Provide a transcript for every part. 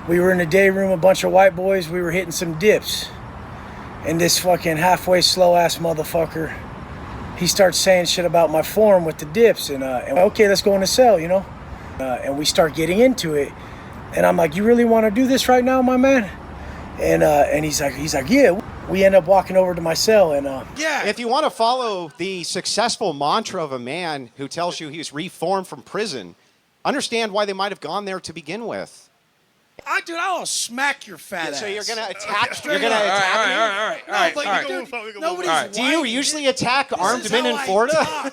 We were in the day room, a bunch of white boys. We were hitting some dips. And this fucking halfway slow ass motherfucker, he starts saying shit about my form with the dips. And okay, let's go in the cell, you know? And we start getting into it. And I'm like, you really want to do this right now, my man? And he's like, yeah. We end up walking over to my cell and yeah. If you want to follow the successful mantra of a man who tells you he's reformed from prison, understand why they might have gone there to begin with. Dude, I'll smack your fat ass. So you're gonna attack? You're gonna attack me? All right. Nobody's Do you usually attack armed men in Florida?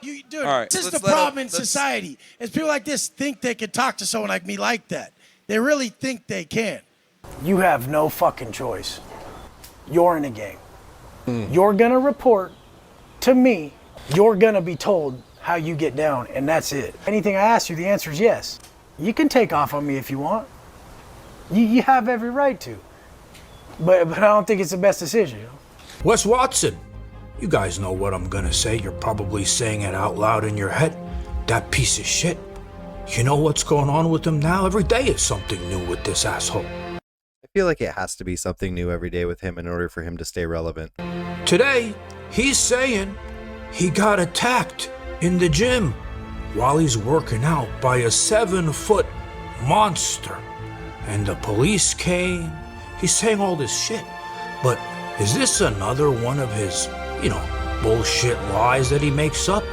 Dude, this is the problem in society. Is people like this think they can talk to someone like me like that. They really think they can. You have no fucking choice. You're in a game. You're gonna report to me. You're gonna be told how you get down, and that's it. Anything I ask you, the answer is yes. You can take off on me if you want. You have every right to. But I don't think it's the best decision. You know? Wes Watson, you guys know what I'm gonna say. You're probably saying it out loud in your head. That piece of shit. You know what's going on with him now? Every day is something new with this asshole. I feel like it has to be something new every day with him in order for him to stay relevant. Today, he's saying he got attacked in the gym while he's working out by a 7-foot monster. And the police came. He's saying all this shit. But is this another one of his, bullshit lies that he makes up?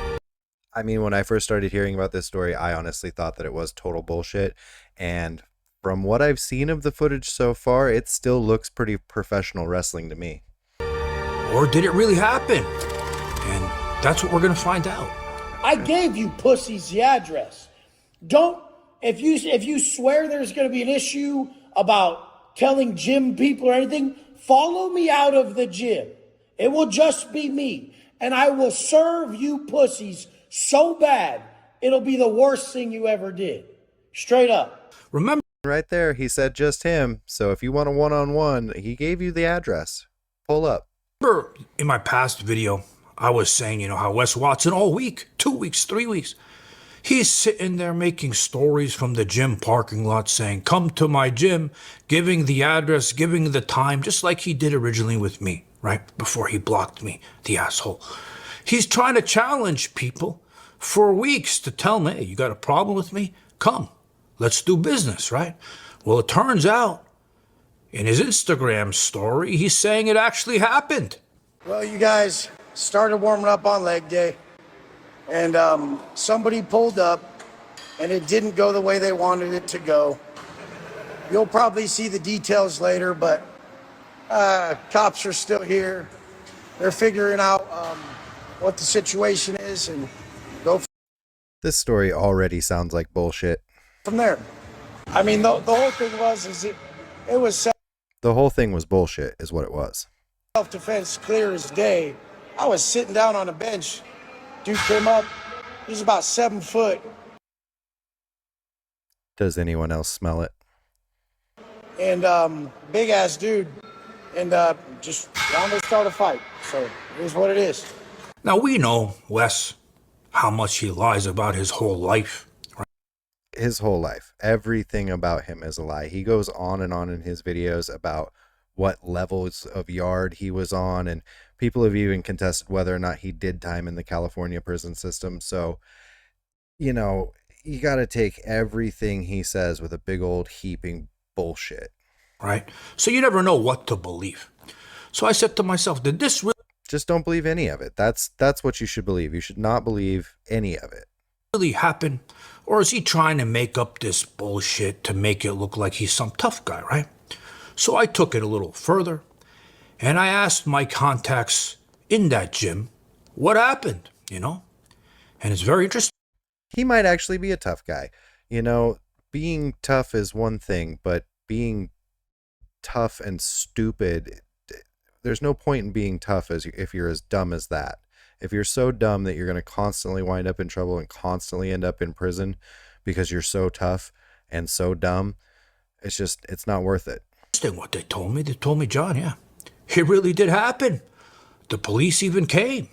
I mean, when I first started hearing about this story, I honestly thought that it was total bullshit. And from what I've seen of the footage so far, it still looks pretty professional wrestling to me. Or did it really happen? And that's what we're going to find out. I gave you pussies the address. If you swear there's going to be an issue about telling gym people or anything, follow me out of the gym. It will just be me. And I will serve you pussies so bad, it'll be the worst thing you ever did. Straight up. Remember, right there, he said just him. So if you want a one-on-one, he gave you the address. Pull up. Remember in my past video, I was saying, how Wes Watson all week, 2 weeks, 3 weeks, he's sitting there making stories from the gym parking lot saying, come to my gym, giving the address, giving the time, just like he did originally with me, right? Before he blocked me, the asshole. He's trying to challenge people for weeks to tell me, hey, you got a problem with me? Come, let's do business, right? Well, it turns out in his Instagram story, he's saying it actually happened. Well, you guys started warming up on leg day, and somebody pulled up, and it didn't go the way they wanted it to go. You'll probably see the details later, but cops are still here. They're figuring out what the situation is, and go This story already sounds like bullshit. from there. I mean, the whole thing was it was The whole thing was bullshit, is what it was. self-defense, clear as day. I was sitting down on a bench. Dude came up. He was about 7 foot. Does anyone else smell it? And big ass dude. And just wanted to start a fight. So it is what it is. Now we know, Wes, how much he lies about his whole life. Right? His whole life. Everything about him is a lie. He goes on and on in his videos about what levels of yard he was on, and people have even contested whether or not he did time in the California prison system. So, you got to take everything he says with a big old heaping bullshit. Right? So you never know what to believe. So I said to myself, did this Just don't believe any of it. That's what you should believe. You should not believe any of it. really happen? Or is he trying to make up this bullshit to make it look like he's some tough guy, right? So I took it a little further, and I asked my contacts in that gym what happened, And it's very interesting. He might actually be a tough guy. Being tough is one thing, but being tough and stupid, there's no point in being tough if you're as dumb as that. If you're so dumb that you're going to constantly wind up in trouble and constantly end up in prison because you're so tough and so dumb, it's not worth it. What they told me, John, yeah, it really did happen. The police even came.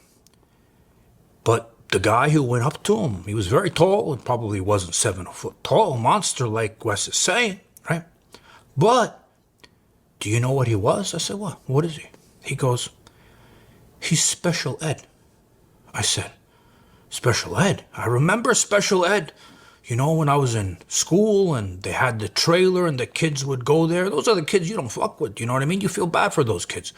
But the guy who went up to him, he was very tall and probably wasn't 7 foot tall, monster like Wes is saying, right? But do you know what he was? I said, what? What is he? He goes, he's special ed. I said, special ed? I remember special ed. You know, when I was in school and they had the trailer and the kids would go there. Those are the kids you don't fuck with. You know what I mean? You feel bad for those kids.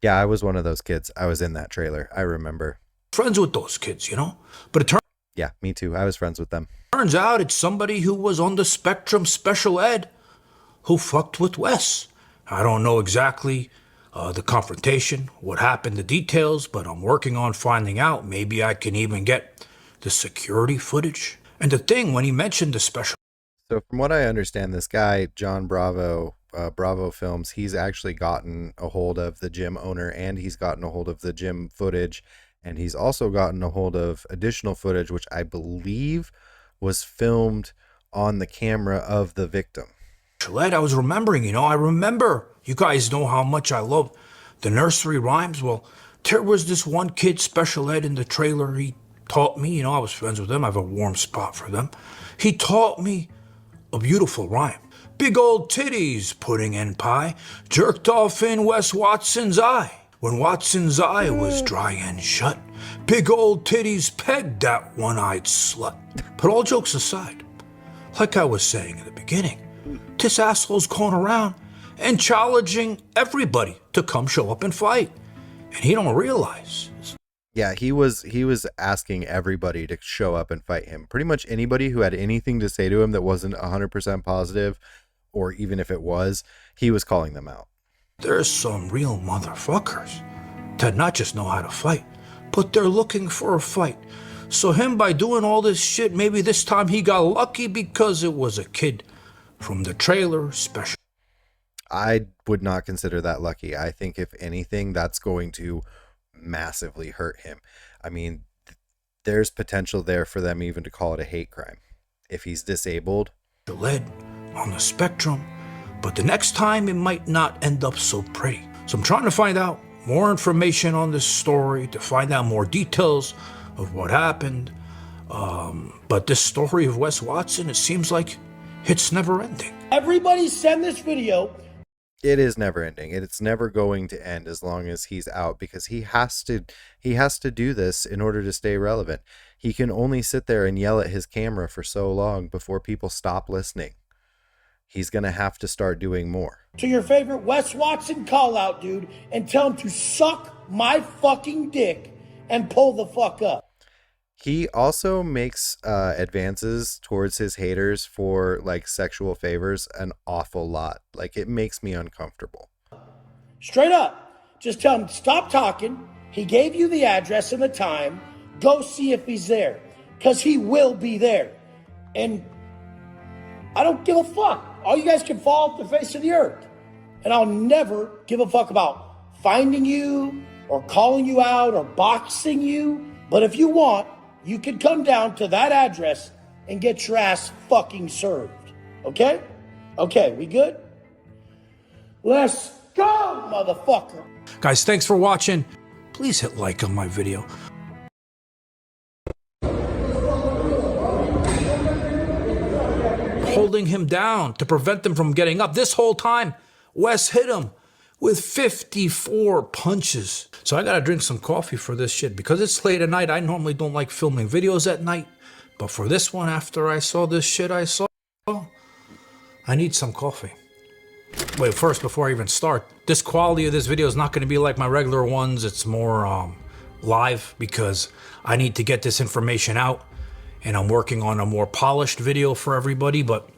Yeah, I was one of those kids. I was in that trailer. I remember. Friends with those kids, you know? But it turns Yeah, me too. I was friends with them. Turns out it's somebody who was on the spectrum, special ed, who fucked with Wes. I don't know exactly the confrontation, what happened, the details, but I'm working on finding out. Maybe I can even get the security footage. And the thing, when he mentioned the special... So from what I understand, this guy, John Bravo, Bravo Films, he's actually gotten a hold of the gym owner, and he's gotten a hold of the gym footage, and he's also gotten a hold of additional footage, which I believe was filmed on the camera of the victim. I was remembering, you know, I remember, you guys know how much I love the nursery rhymes. Well, there was this one kid, special ed, in the trailer. He taught me, you know, I was friends with them. I have a warm spot for them. He taught me a beautiful rhyme. Big old titties, pudding and pie, jerked off in Wes Watson's eye. When Watson's eye was dry and shut, big old titties pegged that one-eyed slut. But all jokes aside, like I was saying in the beginning, this asshole's going around and challenging everybody to come show up and fight. And he don't realize. Yeah, he was asking everybody to show up and fight him. Pretty much anybody who had anything to say to him that wasn't 100% positive, or even if it was, he was calling them out. There's some real motherfuckers that not just know how to fight, but they're looking for a fight. So him, by doing all this shit, maybe this time he got lucky because it was a kid from the trailer special. I would not consider that lucky. I think if anything, that's going to massively hurt him. I mean, there's potential there for them even to call it a hate crime. If he's disabled. Led on the spectrum, but the next time it might not end up so pretty. So I'm trying to find out more information on this story, to find out more details of what happened. But this story of Wes Watson, it seems like it's never ending. Everybody send this video. It is never ending. It's never going to end as long as he's out, because he has to do this in order to stay relevant. He can only sit there and yell at his camera for so long before people stop listening. He's going to have to start doing more. To your favorite Wes Watson call out, dude, and tell him to suck my fucking dick and pull the fuck up. He also makes advances towards his haters for like sexual favors an awful lot. Like, it makes me uncomfortable. Straight up. Just tell him, stop talking. He gave you the address and the time. Go see if he's there. Because he will be there. And I don't give a fuck. All you guys can fall off the face of the earth. And I'll never give a fuck about finding you or calling you out or boxing you. But if you want, you can come down to that address and get your ass fucking served. Okay? Okay, we good? Let's go, motherfucker. Guys, thanks for watching. Please hit like on my video. Holding him down to prevent him from getting up. This whole time, Wes hit him with 54 punches. So I gotta drink some coffee for this shit. Because it's late at night, I normally don't like filming videos at night. But for this one, after I saw this shit I saw, I need some coffee. Wait, first, before I even start, this quality of this video is not gonna be like my regular ones. It's more live, because I need to get this information out. And I'm working on a more polished video for everybody, but...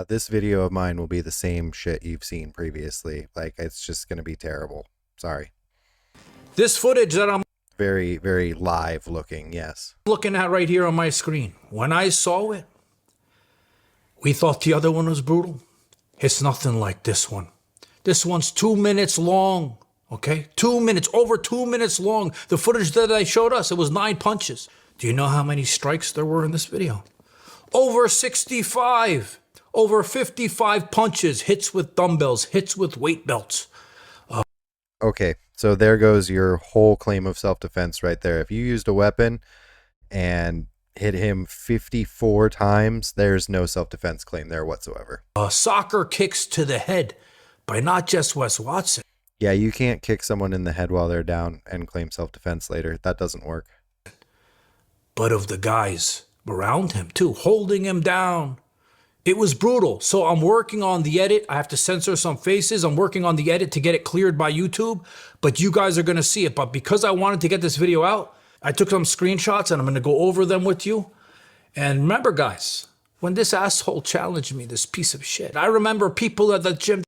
this video of mine will be the same shit you've seen previously. Like, it's just going to be terrible. Sorry. This footage that I'm very, very live looking, yes. looking at right here on my screen, when I saw it, we thought the other one was brutal. It's nothing like this one. This one's 2 minutes long, okay? 2 minutes, over 2 minutes long. The footage that they showed us, it was 9 punches. Do you know how many strikes there were in this video? Over 65. Over 55 punches, hits with dumbbells, hits with weight belts. Okay, so there goes your whole claim of self-defense right there. If you used a weapon and hit him 54 times, there's no self-defense claim there whatsoever. Soccer kicks to the head by not just Wes Watson. Yeah, you can't kick someone in the head while they're down and claim self-defense later. That doesn't work. But of the guys around him too, holding him down. It was brutal. So I'm working on the edit. I have to censor some faces. I'm working on the edit to get it cleared by YouTube. But you guys are going to see it. But because I wanted to get this video out, I took some screenshots and I'm going to go over them with you. And remember, guys, when this asshole challenged me, this piece of shit, I remember people at the gym.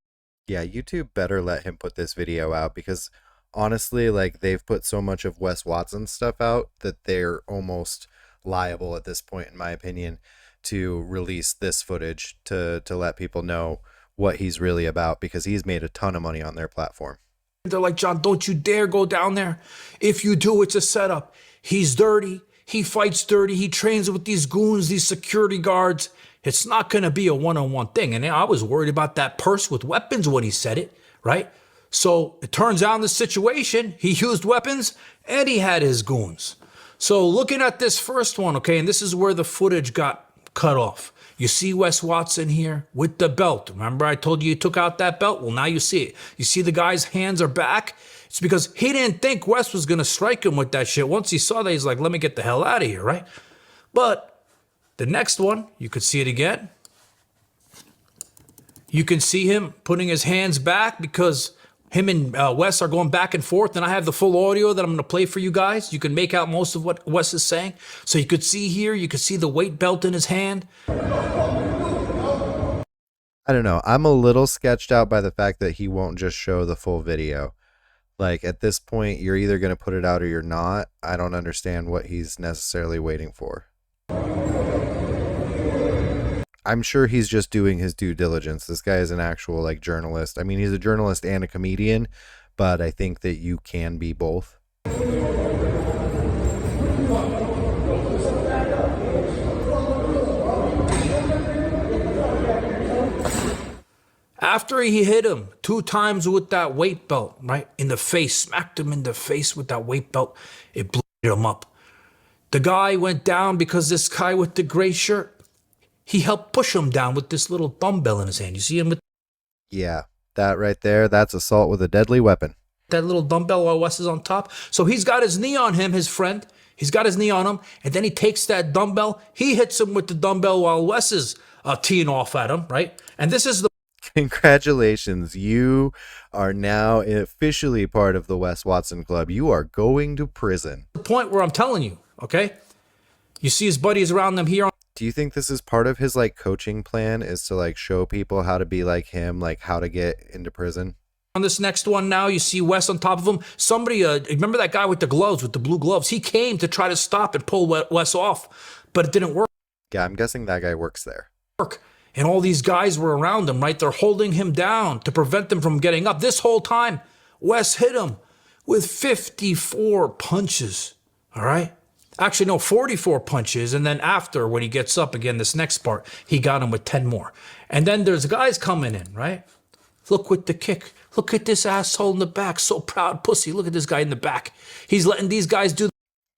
Yeah, YouTube better let him put this video out, because honestly, like, they've put so much of Wes Watson stuff out that they're almost liable at this point, in my opinion, to release this footage to let people know what he's really about, because he's made a ton of money on their platform. They're like, John, don't you dare go down there. If you do, it's a setup. He's dirty. He fights dirty. He trains with these goons, these security guards. It's not going to be a one-on-one thing. And I was worried about that purse with weapons when he said it, right? So it turns out in this situation, he used weapons and he had his goons. So looking at this first one, okay, and this is where the footage got cut off. You see Wes Watson here with the belt. Remember I told you he took out that belt? Well, now you see it. You see the guy's hands are back. It's because he didn't think Wes was going to strike him with that shit. Once he saw that, he's like, let me get the hell out of here, right? But the next one, you could see it again. You can see him putting his hands back because him and Wes are going back and forth, and I have the full audio that I'm going to play for you guys. You can make out most of what Wes is saying. So you could see here, you could see the weight belt in his hand. I don't know. I'm a little sketched out by the fact that he won't just show the full video. Like, at this point, you're either going to put it out or you're not. I don't understand what he's necessarily waiting for. I'm sure he's just doing his due diligence. This guy is an actual, like, journalist. I mean, he's a journalist and a comedian, but I think that you can be both. After he hit him 2 times with that weight belt, right, in the face, smacked him in the face with that weight belt, it blew him up. The guy went down because this guy with the gray shirt, he helped push him down with this little dumbbell in his hand. You see him with... Yeah, that right there, that's assault with a deadly weapon. That little dumbbell while Wes is on top. So he's got his knee on him, his friend. He's got his knee on him, and then he takes that dumbbell. He hits him with the dumbbell while Wes is teeing off at him, right? And this is the... Congratulations, you are now officially part of the Wes Watson Club. You are going to prison. The point where I'm telling you, okay? You see his buddies around them here. Do you think this is part of his, like, coaching plan, is to, like, show people how to be like him, like how to get into prison? On this next one now, you see Wes on top of him. Somebody, remember that guy with the gloves, with the blue gloves? He came to try to stop and pull Wes off, but it didn't work. Yeah, I'm guessing that guy works there. And all these guys were around him, right? They're holding him down to prevent him from getting up. This whole time, Wes hit him with 54 punches, all right? Actually, no, 44 punches. And then after, when he gets up again, this next part, he got him with 10 more. And then there's guys coming in, right? Look with the kick. Look at this asshole in the back. So proud pussy. Look at this guy in the back. He's letting these guys do.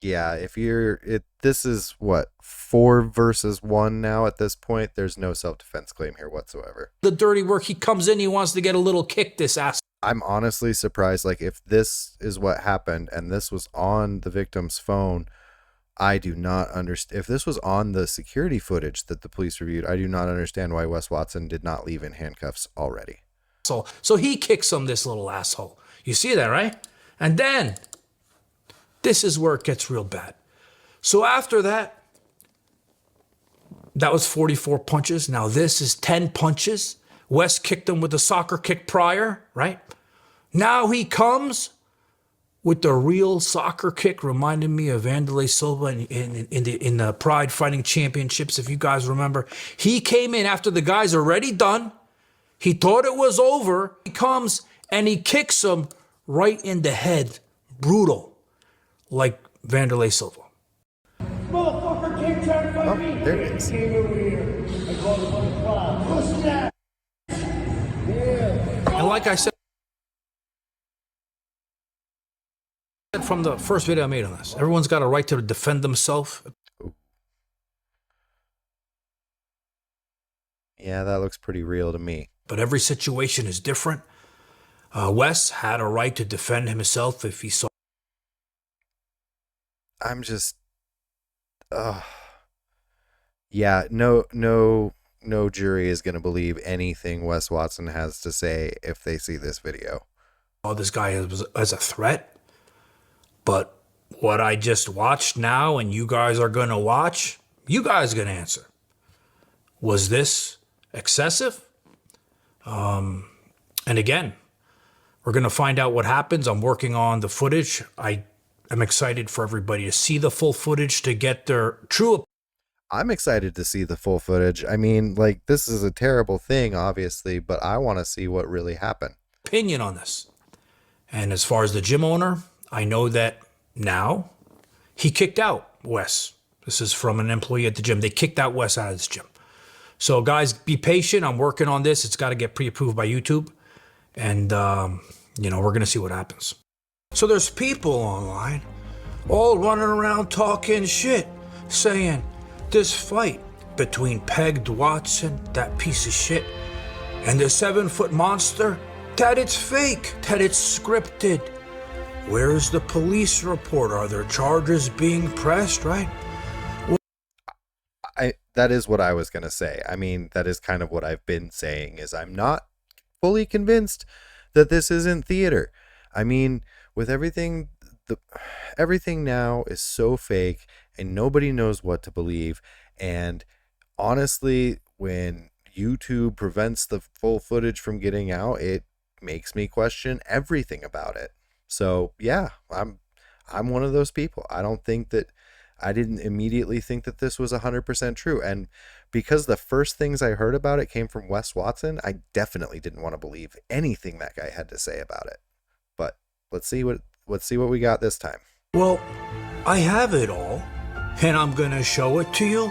Yeah, if you're... this is, what, 4 versus 1 now at this point? There's no self-defense claim here whatsoever. The dirty work. He comes in. He wants to get a little kick, this ass. I'm honestly surprised. Like, if this is what happened and this was on the victim's phone... I do not understand. If this was on the security footage that the police reviewed, I do not understand why Wes Watson did not leave in handcuffs already. So he kicks him, this little asshole. You see that, right? And then, this is where it gets real bad. So after that, that was 44 punches. Now this is 10 punches. Wes kicked him with a soccer kick prior, right? Now he comes with the real soccer kick, reminded me of Wanderlei Silva in the Pride Fighting Championships, if you guys remember. He came in after the guy's already done. He thought it was over. He comes and he kicks him right in the head. Brutal. Like Wanderlei Silva. Motherfucker can't try to fight me. There it is. Came over here. I called him on the cloud. Push that. Yeah. And like I said from the first video I made on this, everyone's got a right to defend themselves. Yeah, that looks pretty real to me. But every situation is different. Wes had a right to defend himself if he saw. I'm just, yeah, no jury is going to believe anything Wes Watson has to say if they see this video. This guy as a threat. But what I just watched now and you guys are going to watch, you guys are going to answer. Was this excessive? And again, we're going to find out what happens. I'm working on the footage. I'm excited for everybody to see the full footage to get their true. I'm excited to see the full footage. I mean, like, this is a terrible thing, obviously, but I want to see what really happened. Opinion on this. And as far as the gym owner, I know that now he kicked out Wes. This is from an employee at the gym. They kicked out Wes out of this gym. So guys, be patient. I'm working on this. It's got to get pre-approved by YouTube. And, we're going to see what happens. So there's people online all running around talking shit, saying this fight between Pegged Watson, that piece of shit, and the 7-foot monster, that it's fake, that it's scripted. Where's the police report? Are there charges being pressed, right? That is what I was going to say. I mean, that is kind of what I've been saying, is I'm not fully convinced that this isn't theater. I mean, with everything now is so fake and nobody knows what to believe. And honestly, when YouTube prevents the full footage from getting out, it makes me question everything about it. So yeah, I'm one of those people. I didn't immediately think that this was 100% true. And because the first things I heard about it came from Wes Watson, I definitely didn't want to believe anything that guy had to say about it. But let's see what we got this time. Well, I have it all, and I'm going to show it to you,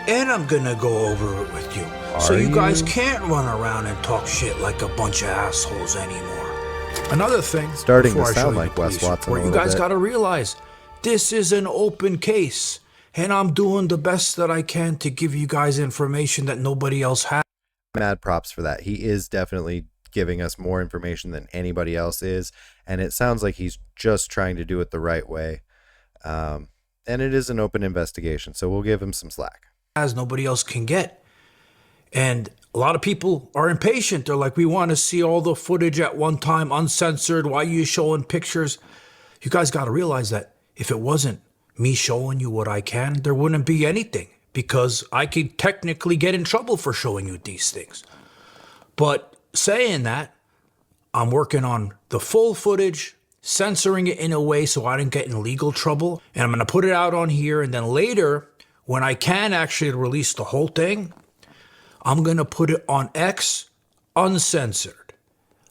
and I'm going to go over it with you. So you guys can't run around and talk shit like a bunch of assholes anymore. Another thing, starting to sound like Wes Watson, where you guys got to realize this is an open case, and I'm doing the best that I can to give you guys information that nobody else has. Mad props for that. He is definitely giving us more information than anybody else is, and it sounds like he's just trying to do it the right way. And it is an open investigation, so we'll give him some slack. As nobody else can get. And a lot of people are impatient. They're like, we want to see all the footage at one time, uncensored. Why are you showing pictures? You guys got to realize that if it wasn't me showing you what I can, there wouldn't be anything, because I could technically get in trouble for showing you these things. But saying that, I'm working on the full footage, censoring it in a way so I didn't get in legal trouble. And I'm going to put it out on here. And then later, when I can actually release the whole thing, I'm going to put it on X uncensored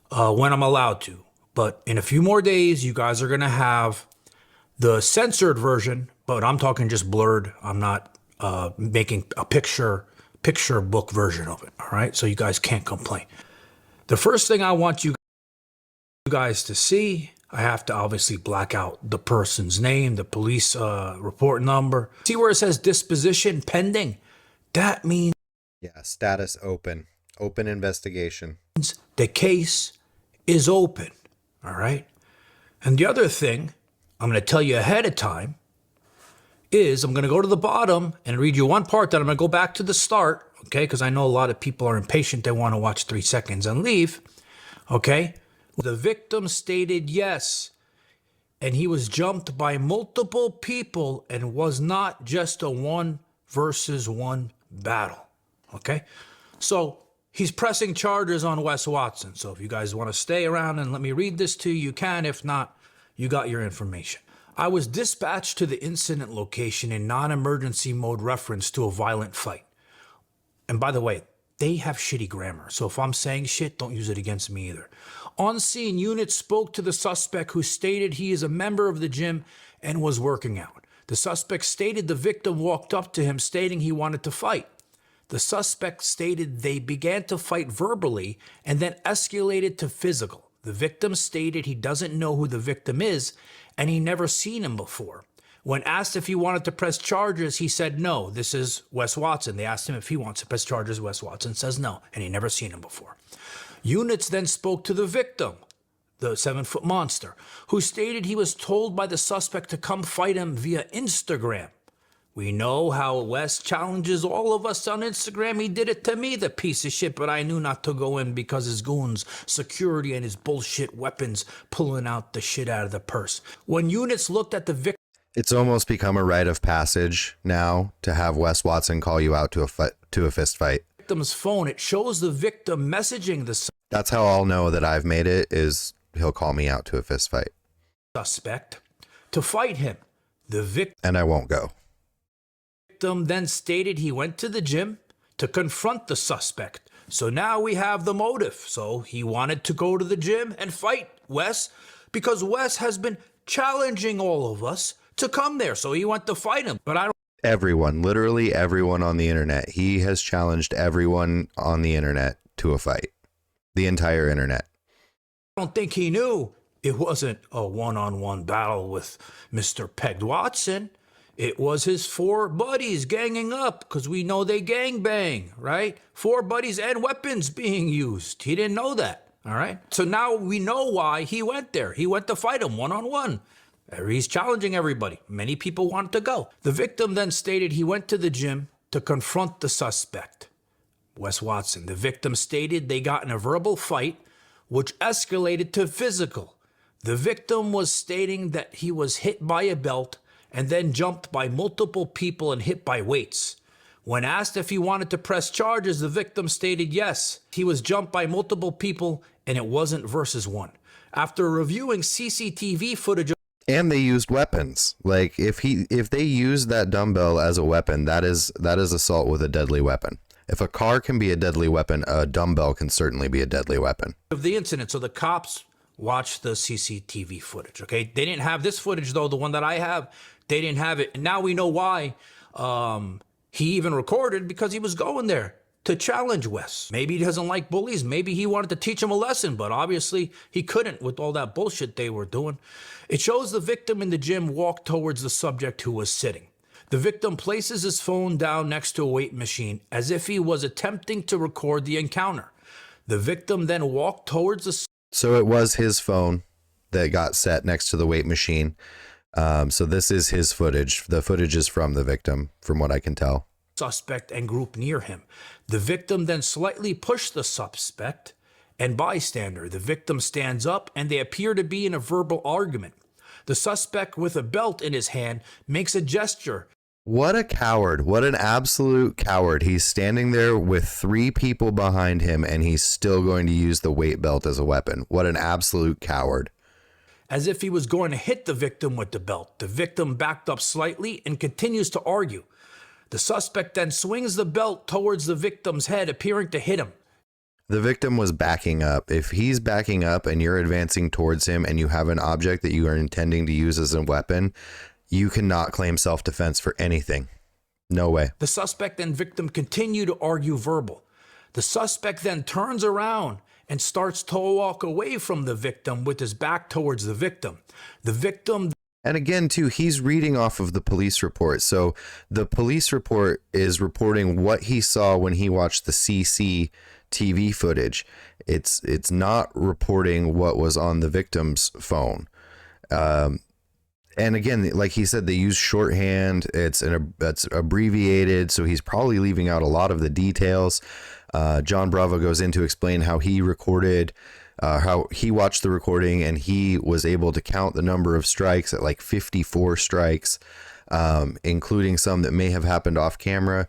when I'm allowed to. But in a few more days, you guys are going to have the censored version, but I'm talking just blurred. I'm not making a picture book version of it. All right. So you guys can't complain. The first thing I want you guys to see, I have to obviously black out the person's name, the police report number. See where it says disposition pending? That means, yeah, status open investigation. The case is open. All right. And the other thing I'm going to tell you ahead of time is I'm going to go to the bottom and read you one part that I'm going to go back to the start. Okay. Because I know a lot of people are impatient. They want to watch 3 seconds and leave. Okay. The victim stated yes, and he was jumped by multiple people and was not just a 1 versus 1 battle. Okay. So he's pressing charges on Wes Watson. So if you guys want to stay around and let me read this to you, you can. If not, you got your information. I was dispatched to the incident location in non-emergency mode, reference to a violent fight. And by the way, they have shitty grammar. So if I'm saying shit, don't use it against me either. On scene, unit spoke to the suspect, who stated he is a member of the gym and was working out. The suspect stated the victim walked up to him stating he wanted to fight. The suspect stated they began to fight verbally and then escalated to physical. The victim stated he doesn't know who the victim is and he never seen him before. When asked if he wanted to press charges, he said no. This is Wes Watson. They asked him if he wants to press charges. Wes Watson says no, and he never seen him before. Units then spoke to the victim, the 7-foot monster, who stated he was told by the suspect to come fight him via Instagram. We know how Wes challenges all of us on Instagram. He did it to me, the piece of shit, but I knew not to go in because his goons, security, and his bullshit weapons pulling out the shit out of the purse. When units looked at the victim... It's almost become a rite of passage now to have Wes Watson call you out to a fist fight. Victim's phone, it shows the victim messaging the... That's how I'll know that I've made it, is he'll call me out to a fist fight. ...suspect to fight him. The victim... And I won't go. Victim then stated he went to the gym to confront the suspect. So now we have the motive. So he wanted to go to the gym and fight Wes because Wes has been challenging all of us to come there. So he went to fight him. But I don't... Everyone, literally everyone on the internet. He has challenged everyone on the internet to a fight. The entire internet. I don't think he knew it wasn't a one-on-one battle with Mr. Pegged Watson. It was his 4 buddies ganging up, because we know they gang bang, right? 4 buddies and weapons being used. He didn't know that, all right? So now we know why he went there. He went to fight him one-on-one. He's challenging everybody. Many people wanted to go. The victim then stated he went to the gym to confront the suspect, Wes Watson. The victim stated they got in a verbal fight, which escalated to physical. The victim was stating that he was hit by a belt and then jumped by multiple people and hit by weights. When asked if he wanted to press charges, the victim stated yes. He was jumped by multiple people and it wasn't versus one. After reviewing CCTV footage... And they used weapons. Like if they used that dumbbell as a weapon, that is assault with a deadly weapon. If a car can be a deadly weapon, a dumbbell can certainly be a deadly weapon. ...of the incident, so the cops watched the CCTV footage, okay? They didn't have this footage, though, the one that I have. They didn't have it. And now we know why he even recorded, because he was going there to challenge Wes. Maybe he doesn't like bullies. Maybe he wanted to teach him a lesson, but obviously he couldn't with all that bullshit they were doing. It shows the victim in the gym walk towards the subject who was sitting. The victim places his phone down next to a weight machine as if he was attempting to record the encounter. The victim then walked towards the... So it was his phone that got set next to the weight machine. So this is his footage. The footage is from the victim, from what I can tell. Suspect and group near him. The victim then slightly pushed the suspect and bystander. The victim stands up and they appear to be in a verbal argument. The suspect, with a belt in his hand, makes a gesture. What a coward. What an absolute coward. He's standing there with 3 people behind him and he's still going to use the weight belt as a weapon. What an absolute coward. As if he was going to hit the victim with the belt. The victim backed up slightly and continues to argue. The suspect then swings the belt towards the victim's head, appearing to hit him. The victim was backing up. If he's backing up and you're advancing towards him and you have an object that you are intending to use as a weapon, you cannot claim self-defense for anything. No way. The suspect and victim continue to argue verbal. The suspect then turns around and starts to walk away from the victim with his back towards the victim. The victim... And again, too, he's reading off of the police report. So the police report is reporting what he saw when he watched the CCTV footage. It's not reporting what was on the victim's phone. And again, like he said, they use shorthand. It's abbreviated, so he's probably leaving out a lot of the details. John Bravo goes in to explain how he recorded, how he watched the recording and he was able to count the number of strikes at like 54 strikes, including some that may have happened off camera.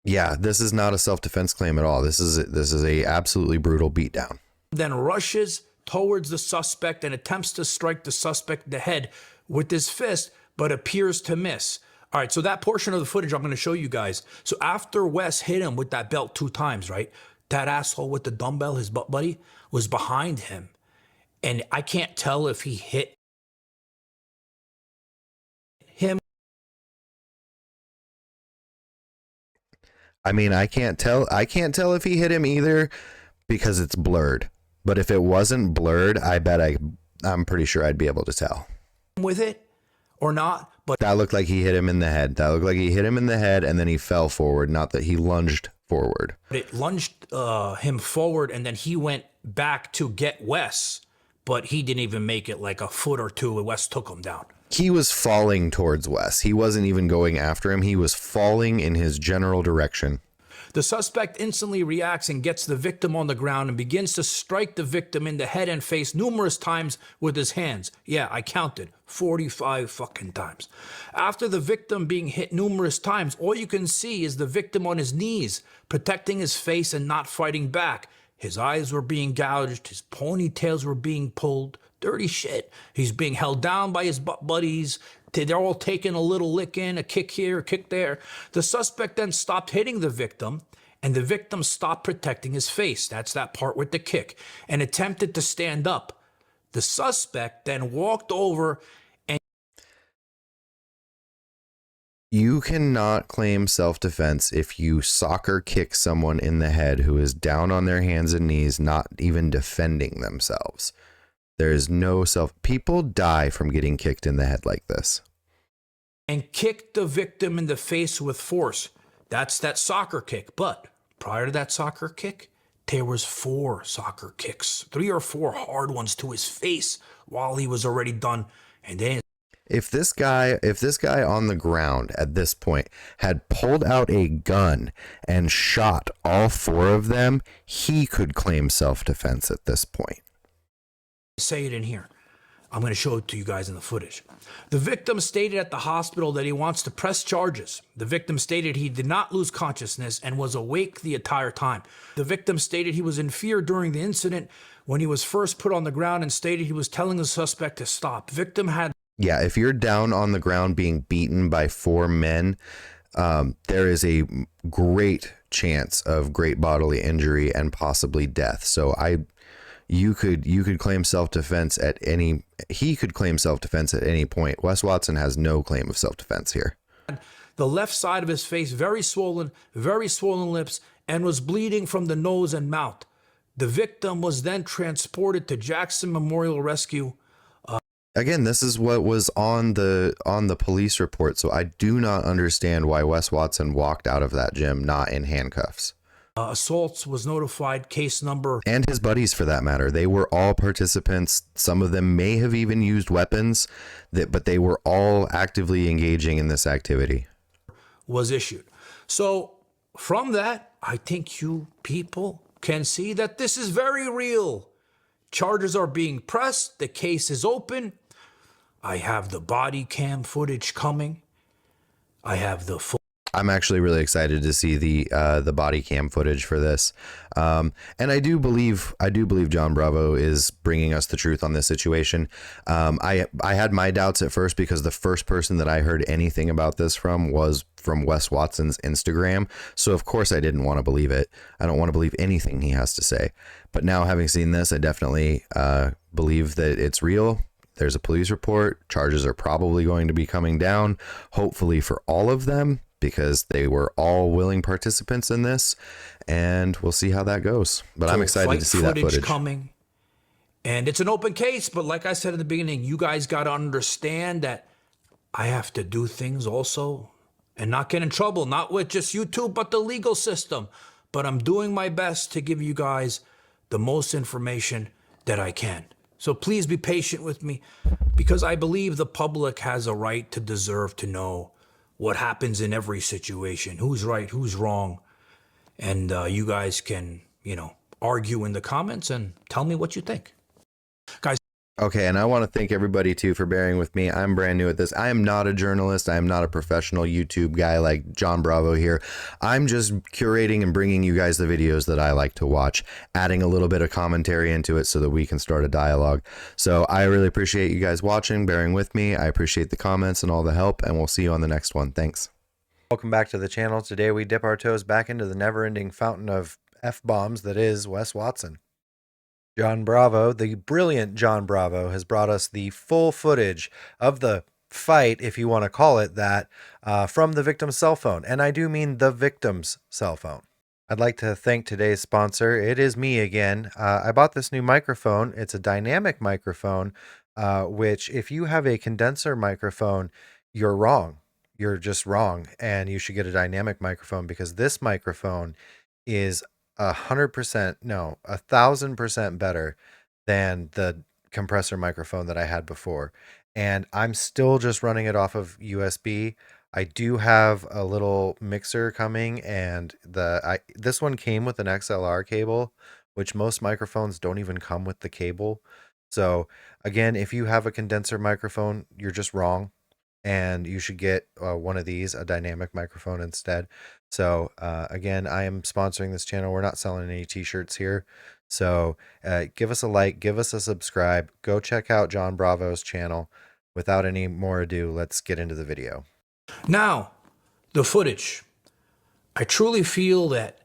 Yeah, this is not a self-defense claim at all. This is a absolutely brutal beatdown. Then rushes towards the suspect and attempts to strike the suspect in the head with his fist, but appears to miss. All right, so that portion of the footage I'm going to show you guys. So after Wes hit him with that belt 2 times, right? That asshole with the dumbbell, his butt buddy, was behind him. And I can't tell if he hit him. I mean, I can't tell if he hit him either because it's blurred. But if it wasn't blurred, I bet I'm pretty sure I'd be able to tell. With it or not, but that looked like he hit him in the head. That looked like he hit him in the head, and then he fell forward, not that he lunged forward. it lunged him forward, and then he went back to get Wes, but he didn't even make it like a foot or two, and Wes took him down. He was falling towards Wes. He wasn't even going after him. He was falling in his general direction. The suspect instantly reacts and gets the victim on the ground and begins to strike the victim in the head and face numerous times with his hands. Yeah, I counted 45 fucking times. After the victim being hit numerous times, all you can see is the victim on his knees, protecting his face and not fighting back. His eyes were being gouged, his ponytails were being pulled. Dirty shit. He's being held down by his butt buddies. They're all taking a little lick in, a kick here, a kick there. The suspect then stopped hitting the victim, and the victim stopped protecting his face. That's that part with the kick, and attempted to stand up. The suspect then walked over and... You cannot claim self-defense if you soccer kick someone in the head who is down on their hands and knees, not even defending themselves. There is no people die from getting kicked in the head like this. And kicked the victim in the face with force. That's that soccer kick. But prior to that soccer kick, there was 4 soccer kicks, 3 or 4 hard ones to his face while he was already done. And then if this guy on the ground at this point had pulled out a gun and shot all 4 of them, he could claim self-defense at this point. Say it in here. I'm going to show it to you guys in the footage. The victim stated at the hospital that he wants to press charges. The victim stated he did not lose consciousness and was awake the entire time. The victim stated he was in fear during the incident when he was first put on the ground and stated he was telling the suspect to stop. Victim had... Yeah, if you're down on the ground being beaten by 4 men, there is a great chance of great bodily injury and possibly death. So you could claim self-defense at any... He could claim self-defense at any point. Wes Watson has no claim of self-defense here. The left side of his face very swollen lips, and was bleeding from the nose and mouth. The victim was then transported to Jackson Memorial Rescue. Again, this is what was on the police report, so I do not understand why Wes Watson walked out of that gym not in handcuffs. Assaults was notified, case number... And his buddies, for that matter. They were all participants. Some of them may have even used weapons, but they were all actively engaging in this activity. Was issued. So from that, I think you people can see that this is very real. Charges are being pressed. The case is open. I have the body cam footage coming. I have the full... I'm actually really excited to see the body cam footage for this, and I do believe John Bravo is bringing us the truth on this situation. I had my doubts at first because the first person that I heard anything about this from was from Wes Watson's Instagram, so of course I didn't want to believe it. I don't want to believe anything he has to say, but now having seen this, I definitely believe that it's real. There's a police report. Charges are probably going to be coming down, hopefully for all of them, because they were all willing participants in this, and we'll see how that goes. But I'm excited to see that footage coming. And it's an open case, but like I said in the beginning, you guys got to understand that I have to do things also and not get in trouble, not with just YouTube, but the legal system. But I'm doing my best to give you guys the most information that I can. So please be patient with me, because I believe the public has a right to deserve to know what happens in every situation, who's right, who's wrong. And you guys can, argue in the comments and tell me what you think. Guys. Okay, and I want to thank everybody, too, for bearing with me. I'm brand new at this. I am not a journalist. I am not a professional YouTube guy like John Bravo here. I'm just curating and bringing you guys the videos that I like to watch, adding a little bit of commentary into it so that we can start a dialogue. So I really appreciate you guys watching, bearing with me. I appreciate the comments and all the help, and we'll see you on the next one. Thanks. Welcome back to the channel. Today we dip our toes back into the never-ending fountain of F-bombs that is Wes Watson. John Bravo, the brilliant John Bravo, has brought us the full footage of the fight, if you want to call it that, from the victim's cell phone. And I do mean the victim's cell phone. I'd like to thank today's sponsor. It is me again. I bought this new microphone. It's a dynamic microphone, which if you have a condenser microphone, you're wrong. You're just wrong. And you should get a dynamic microphone, because this microphone is 100%, no, 1,000% better than the compressor microphone that I had before. And I'm still just running it off of USB. I do have a little mixer coming, and this one came with an XLR cable, which most microphones don't even come with the cable. So again, if you have a condenser microphone, you're just wrong, and you should get one of these, a dynamic microphone instead. So again, I am sponsoring this channel. We're not selling any t-shirts here. So give us a like, give us a subscribe, go check out John Bravo's channel. Without any more ado, let's get into the video. Now, the footage. I truly feel that,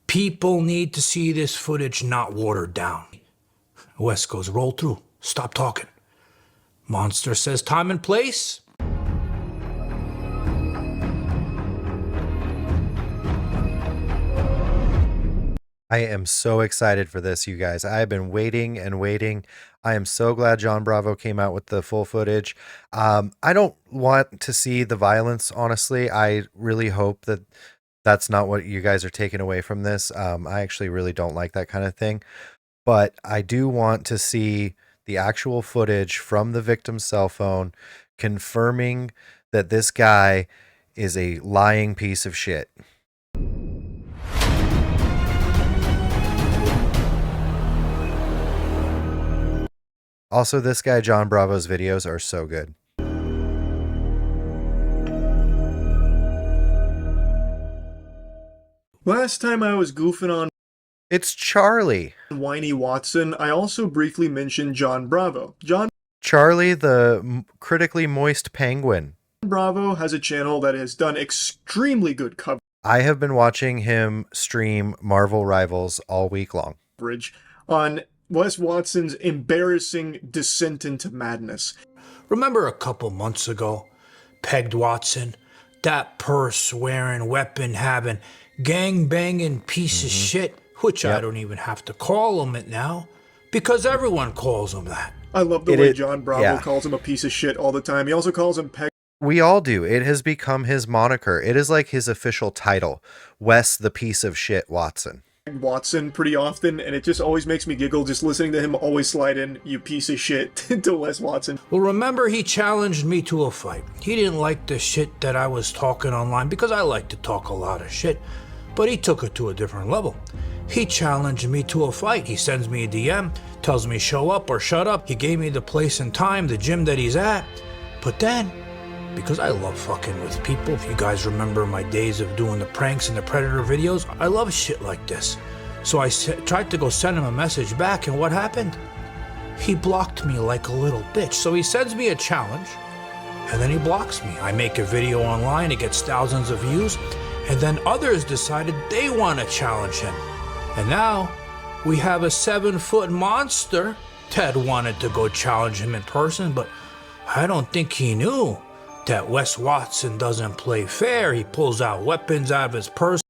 people need to see this footage not watered down. Wes goes, roll through, stop talking. Monster says time and place. I am so excited for this, you guys. I have been waiting and waiting. I am so glad John Bravo came out with the full footage. I don't want to see the violence, honestly. I really hope that that's not what you guys are taking away from this. I actually really don't like that kind of thing. But I do want to see the actual footage from the victim's cell phone confirming that this guy is a lying piece of shit. Also, this guy, John Bravo's videos are so good. Last time I was goofing on It's Charlie. Whiny Watson, I also briefly mentioned John Bravo. Charlie, the critically moist penguin. Bravo has a channel that has done extremely good I have been watching him stream Marvel Rivals all week long. coverage on Wes Watson's embarrassing descent into madness. Remember a couple months ago, Pegged Watson, that purse-wearing, weapon-having, gang-banging piece of shit, which I don't even have to call him it now, because everyone calls him that. I love the way John Bravo calls him a piece of shit all the time. He also calls him Peg. We all do. It has become his moniker. It is like his official title, Wes the piece of shit Watson. Watson pretty often, and it just always makes me giggle just listening to him always slide in, you piece of shit, to Wes Watson. Well, remember he challenged me to a fight. He didn't like the shit that I was talking online, because I like to talk a lot of shit, but he took it to a different level. He challenged me to a fight. He sends me a DM, tells me show up or shut up. He gave me the place and time, the gym that he's at. But then, because I love fucking with people, if you guys remember my days of doing the pranks and the Predator videos, I love shit like this. So I tried to go send him a message back, and what happened? He blocked me like a little bitch. So he sends me a challenge, and then he blocks me. I make a video online, it gets thousands of views, and then others decided they want to challenge him. And now, we have a 7-foot monster that wanted to go challenge him in person, but I don't think he knew that Wes Watson doesn't play fair. He pulls out weapons out of his purse.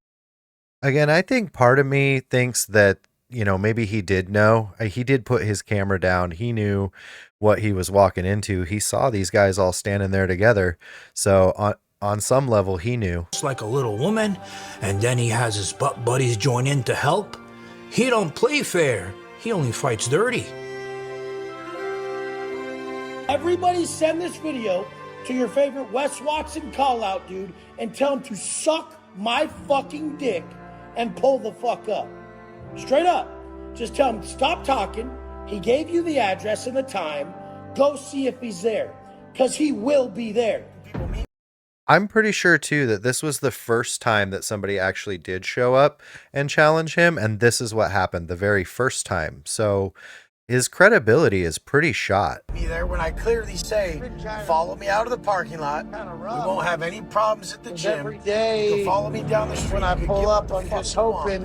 Again, I think part of me thinks that, maybe he did know. He did put his camera down. He knew what he was walking into. He saw these guys all standing there together. So on some level, he knew. It's like a little woman, and then he has his butt buddies join in to help. He don't play fair. He only fights dirty. Everybody send this video to your favorite Wes Watson call out dude and tell him to suck my fucking dick and pull the fuck up. Straight up. Just tell him stop talking. He gave you the address and the time. Go see if he's there, because he will be there. I'm pretty sure too that this was the first time that somebody actually did show up and challenge him, and this is what happened the very first time. So his credibility is pretty shot. Me there when I clearly say, follow me out of the parking lot. We won't have any problems at the gym. Every day, you can follow me down the street. when I pull up, I'm just hoping.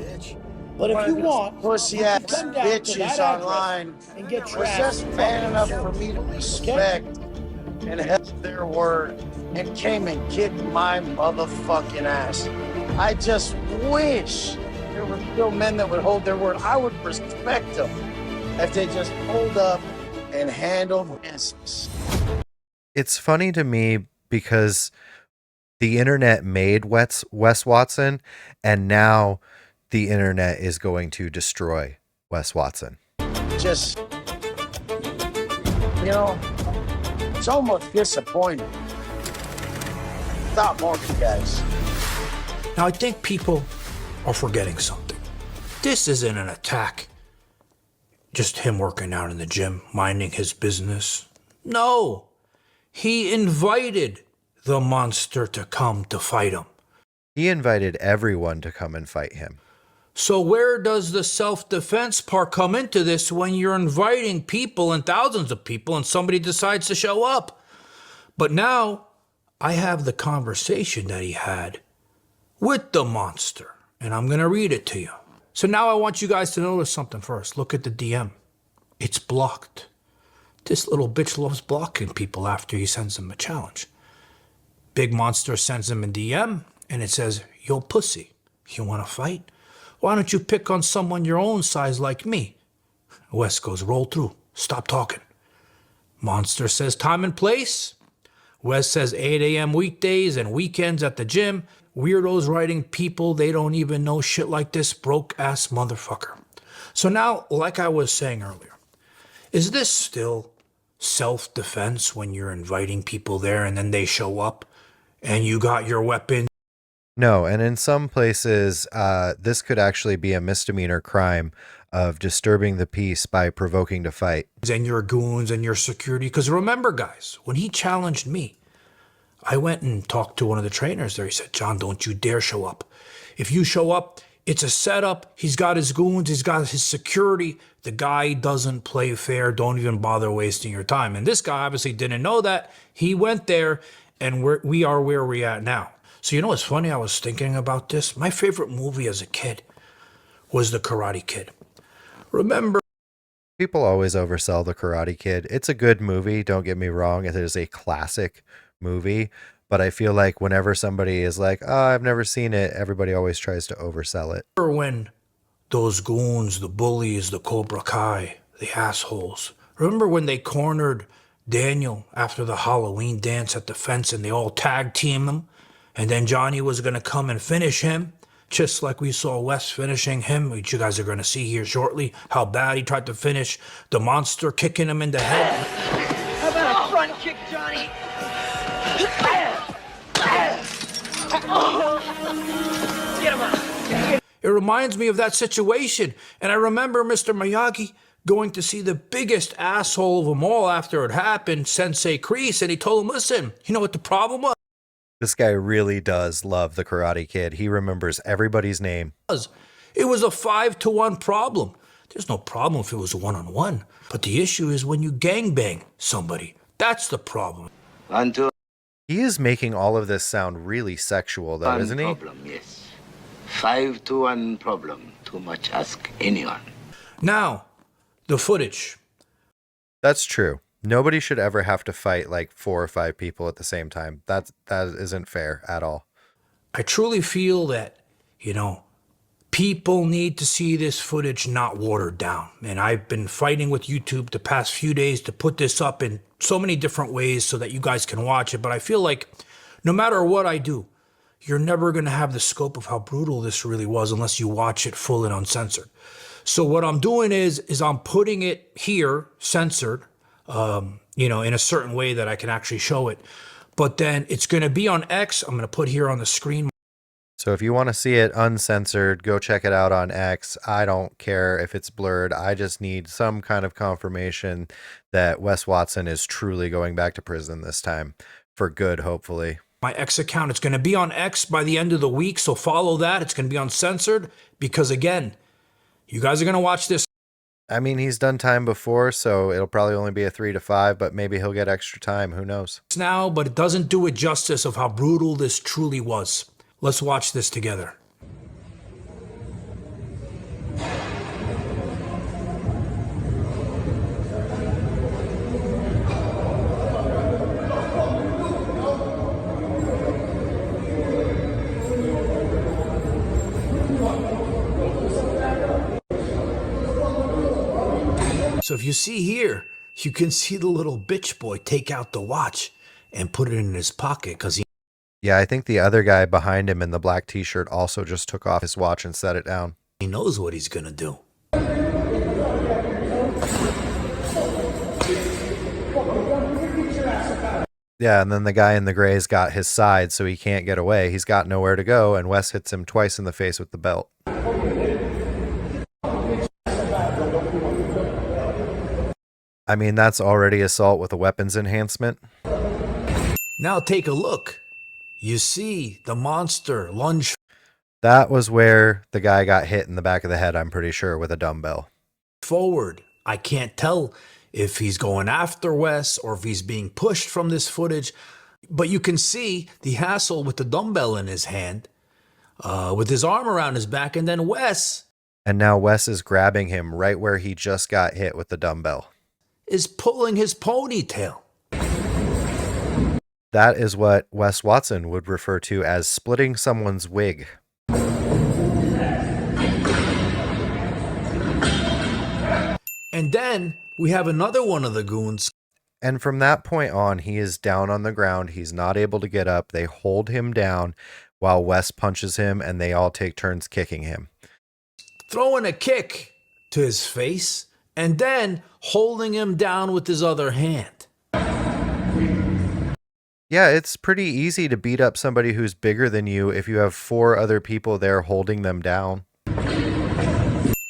But if you want, Pussy ass bitches online and get was just man enough for me to respect and held their word and came and kicked my motherfucking ass. I just wish there were still men that would hold their word. I would respect them if they just hold up and handle business. It's funny to me because the internet made Wes Watson, and now the internet is going to destroy Wes Watson. Just, you know, it's almost disappointing. Thought more of you guys. Now, I think people are forgetting something. This isn't an attack. Just him working out in the gym, minding his business. No, he invited the monster to come to fight him. He invited everyone to come and fight him. So where does the self-defense part come into this when you're inviting people and thousands of people and somebody decides to show up? But now I have the conversation that he had with the monster, and I'm going to read it to you. So now I want you guys to notice something first. Look at the DM. It's blocked. This little bitch loves blocking people after he sends them a challenge. Big Monster sends him a DM, and it says, "Yo, pussy, you want to fight? Why don't you pick on someone your own size like me?" Wes goes, "Roll through. Stop talking." Monster says, "Time and place." Wes says 8 a.m. weekdays and weekends at the gym. Weirdos writing people, they don't even know shit like this. Broke ass motherfucker. So now, like I was saying earlier, is this still self-defense when you're inviting people there and then they show up and you got your weapon? No, and in some places, this could actually be a misdemeanor crime of disturbing the peace by provoking to fight. And your goons and your security. Because remember, guys, when he challenged me, I went and talked to one of the trainers there. He said, "John, don't you dare show up. If you show up, it's a setup. He's got his goons. He's got his security. The guy doesn't play fair. Don't even bother wasting your time." And this guy obviously didn't know that. He went there, and we are where we're at now. So you know what's funny? I was thinking about this. My favorite movie as a kid was The Karate Kid. Remember? People always oversell The Karate Kid. It's a good movie, don't get me wrong. It is a classic movie. But I feel like whenever somebody is like, "Oh, I've never seen it," everybody always tries to oversell it. When those goons, the bullies, the Cobra Kai, the assholes, remember when they cornered Daniel after the Halloween dance at the fence and they all tag team him? And then Johnny was going to come and finish him, just like we saw Wes finishing him, which you guys are going to see here shortly, how bad he tried to finish the monster, kicking him in the head. How about a front kick, Johnny? Get him out. It reminds me of that situation. And I remember Mr. Miyagi going to see the biggest asshole of them all after it happened, Sensei Kreese, and he told him, "Listen, you know what the problem was? This guy really does love The Karate Kid. He remembers everybody's name. It was a 5-to-1 problem. There's no problem if it was a one-on-one. But the issue is when you gangbang somebody. That's the problem." He is making all of this sound really sexual, though, isn't he? Problem, yes. 5-to-1 problem. Too much ask anyone. Now, the footage. That's true. Nobody should ever have to fight like 4 or 5 people at the same time. That isn't fair at all. I truly feel that, people need to see this footage not watered down. And I've been fighting with YouTube the past few days to put this up in so many different ways so that you guys can watch it. But I feel like no matter what I do, you're never going to have the scope of how brutal this really was unless you watch it full and uncensored. So what I'm doing is I'm putting it here, censored, in a certain way that I can actually show it. But then it's going to be on X. I'm going to put here on the screen. So if you want to see it uncensored, go check it out on X. I don't care if it's blurred. I just need some kind of confirmation that Wes Watson is truly going back to prison this time. For good, hopefully. My X account, it's going to be on X by the end of the week, so follow that. It's going to be uncensored because, again, you guys are going to watch this. I mean, he's done time before, so it'll probably only be a 3 to 5, but maybe he'll get extra time. Who knows? Now, but it doesn't do it justice of how brutal this truly was. Let's watch this together. So if you see here, you can see the little bitch boy take out the watch. and put it in his pocket because Yeah, I think the other guy behind him in the black t-shirt also just took off his watch and set it down. he knows what he's going to do. Yeah, and then the guy in the gray's got his side, so he can't get away. He's got nowhere to go, and Wes hits him twice in the face with the belt. I mean, that's already assault with a weapons enhancement. Now take a look. You see the monster lunge. That was where the guy got hit in the back of the head, I'm pretty sure, with a dumbbell. Forward. I can't tell if he's going after Wes or if he's being pushed from this footage, but you can see the hassle with the dumbbell in his hand, with his arm around his back, and then Wes. And now Wes is grabbing him right where he just got hit with the dumbbell. Is pulling his ponytail. That is what Wes Watson would refer to as splitting someone's wig. And then we have another one of the goons. And from that point on, he is down on the ground. He's not able to get up. They hold him down while Wes punches him, and they all take turns kicking him. Throwing a kick to his face, and then holding him down with his other hand. Yeah, it's pretty easy to beat up somebody who's bigger than you if you have 4 other people there holding them down.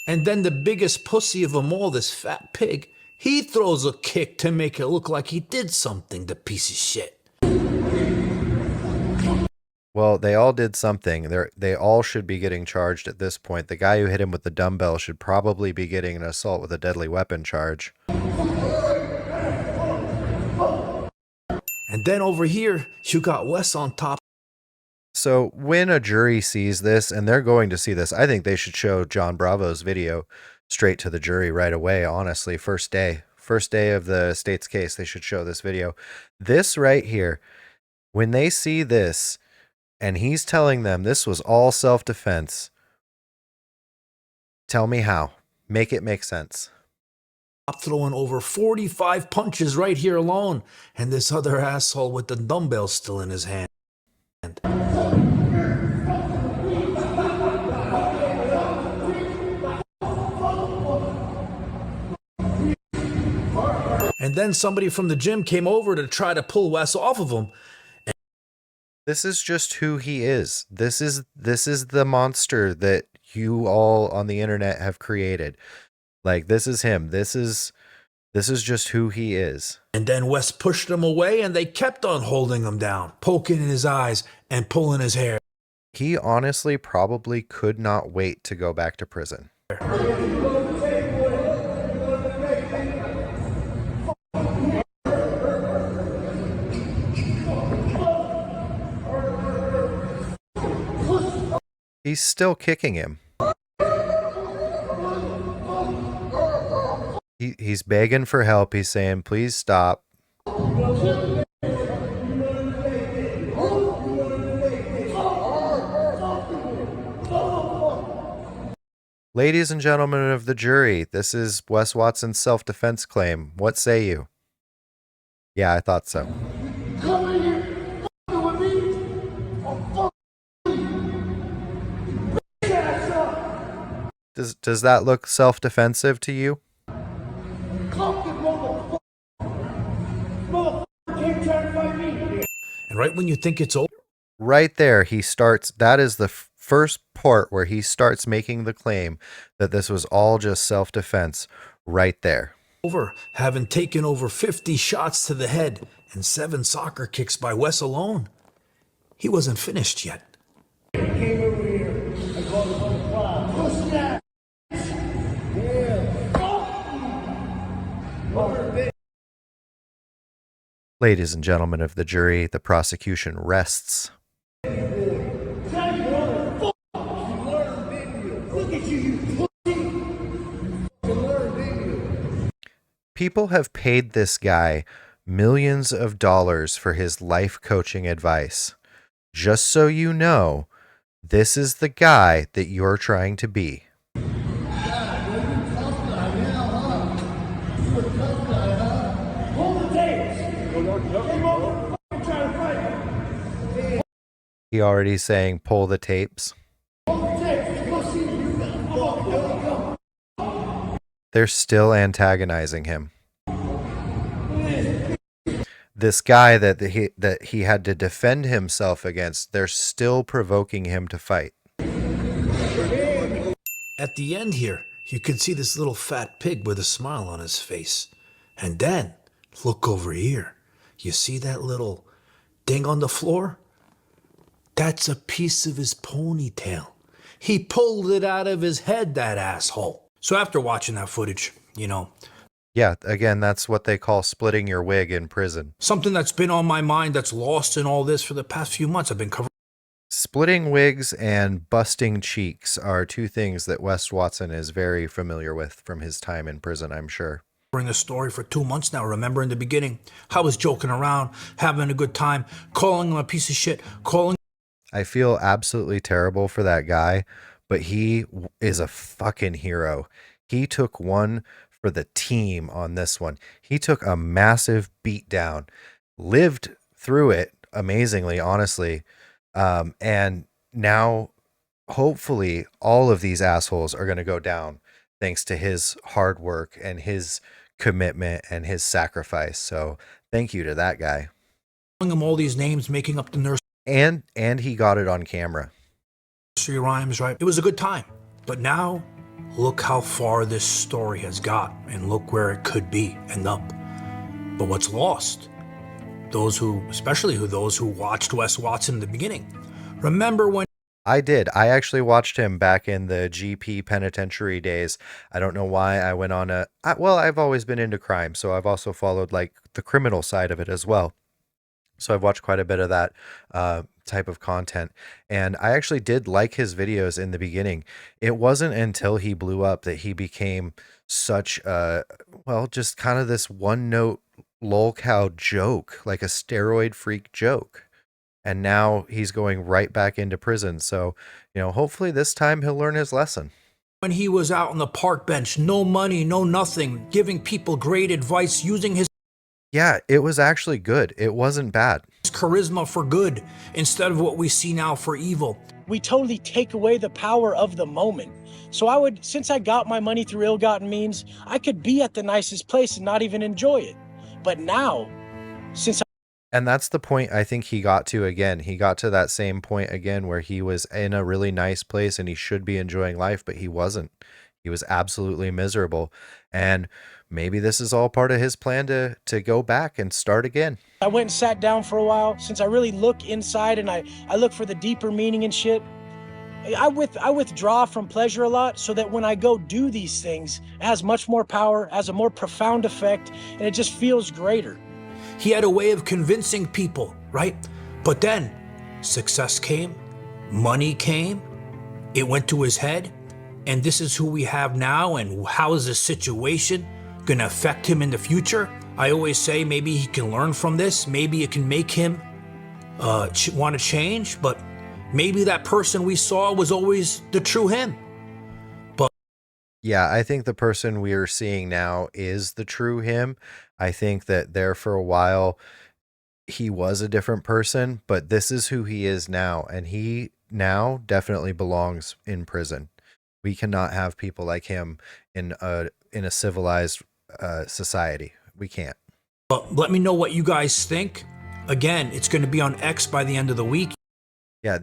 And then the biggest pussy of them all, this fat pig, he throws a kick to make it look like he did something, the piece of shit. Well, they all did something. They all should be getting charged at this point. The guy who hit him with the dumbbell should probably be getting an assault with a deadly weapon charge. And then over here, you got Wes on top. So when a jury sees this, and they're going to see this, I think they should show John Bravo's video straight to the jury right away, honestly. First day of the state's case, they should show this video. This right here, when they see this, and he's telling them this was all self-defense, tell me how. Make it make sense. Throwing over 45 punches right here alone, and this other asshole with the dumbbell still in his hand. And then somebody from the gym came over to try to pull Wes off of him. This is just who he is. This is the monster that you all on the internet have created. Like, this is him. This is just who he is. And then Wes pushed him away, and they kept on holding him down, poking in his eyes and pulling his hair. He honestly probably could not wait to go back to prison. He's still kicking him. He's begging for help. He's saying, please stop. Ladies and gentlemen of the jury, this is Wes Watson's self-defense claim. What say you? Yeah, I thought so. Does that look self-defensive to you? And right when you think it's over, right there, he starts. That is the first part where he starts making the claim that this was all just self-defense. Right there. Having taken over 50 shots to the head and 7 soccer kicks by Wes alone, he wasn't finished yet. Ladies and gentlemen of the jury, the prosecution rests. People have paid this guy millions of dollars for his life coaching advice. Just so you know, this is the guy that you're trying to be. He already saying pull the tapes. They're still antagonizing him. This guy that he had to defend himself against, they're still provoking him to fight. At the end here, you can see this little fat pig with a smile on his face. And then, look over here. You see that little ding on the floor? That's a piece of his ponytail. He pulled it out of his head, that asshole. So after watching that footage, you know. Yeah, again, that's what they call splitting your wig in prison. Something that's been on my mind that's lost in all this for the past few months. I've been covering. Splitting wigs and busting cheeks are two things that Wes Watson is very familiar with from his time in prison, I'm sure. A story for 2 months now. Remember in the beginning, I was joking around, having a good time, calling him a piece of shit, I feel absolutely terrible for that guy, but he is a fucking hero. He took one for the team on this one. He took a massive beat down, lived through it amazingly, honestly. And now hopefully all of these assholes are going to go down thanks to his hard work and his commitment and his sacrifice. So thank you to that guy. Calling him all these names, making up the nursery and he got it on camera. Rhymes, right? It was a good time. But now look how far this story has got and look where it could be end up. But what's lost? Especially those who watched Wes Watson in the beginning. Remember when I did. I actually watched him back in the GP penitentiary days. I don't know why I went on I've always been into crime, so I've also followed like the criminal side of it as well. So I've watched quite a bit of that type of content. And I actually did like his videos in the beginning. It wasn't until he blew up that he became such just kind of this one note lolcow joke, like a steroid freak joke. And now he's going right back into prison. So, hopefully this time he'll learn his lesson. When he was out on the park bench, no money, no nothing, giving people great advice, using his Yeah, it was actually good. It wasn't bad. Charisma for good instead of what we see now for evil. We totally take away the power of the moment. So since I got my money through ill-gotten means, I could be at the nicest place and not even enjoy it. But now, and that's the point I think he got to again. He got to that same point again where he was in a really nice place and he should be enjoying life, but he wasn't. He was absolutely miserable. And maybe this is all part of his plan to go back and start again. I went and sat down for a while. Since I really look inside and I look for the deeper meaning and shit, I withdraw from pleasure a lot so that when I go do these things, it has much more power, has a more profound effect, and it just feels greater. He had a way of convincing people, right? But then success came, money came, it went to his head, and this is who we have now, and how is this situation going to affect him in the future? I always say maybe he can learn from this. Maybe it can make him want to change, but maybe that person we saw was always the true him. But yeah, I think the person we are seeing now is the true him. I think that there for a while he was a different person, but this is who he is now, and he now definitely belongs in prison. We cannot have people like him in a civilized society. We can't. But let me know what you guys think. Again, it's going to be on X by the end of the week. Yeah,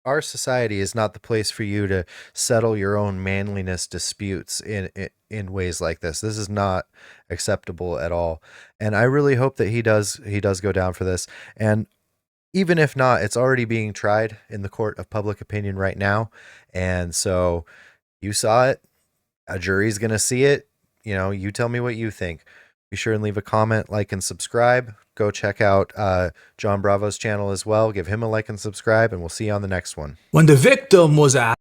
our society is not the place for you to settle your own manliness disputes in ways like this. This is not acceptable at all. And I really hope that he does go down for this. And even if not, it's already being tried in the court of public opinion right now. And so you saw it. A jury's going to see it. You tell me what you think. Be sure and leave a comment, like, and subscribe. Go check out John Bravo's channel as well. Give him a like and subscribe, and we'll see you on the next one. When the victim was asked,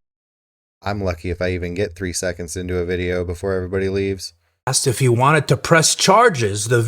I'm lucky if I even get 3 seconds into a video before everybody leaves. If he wanted to press charges, the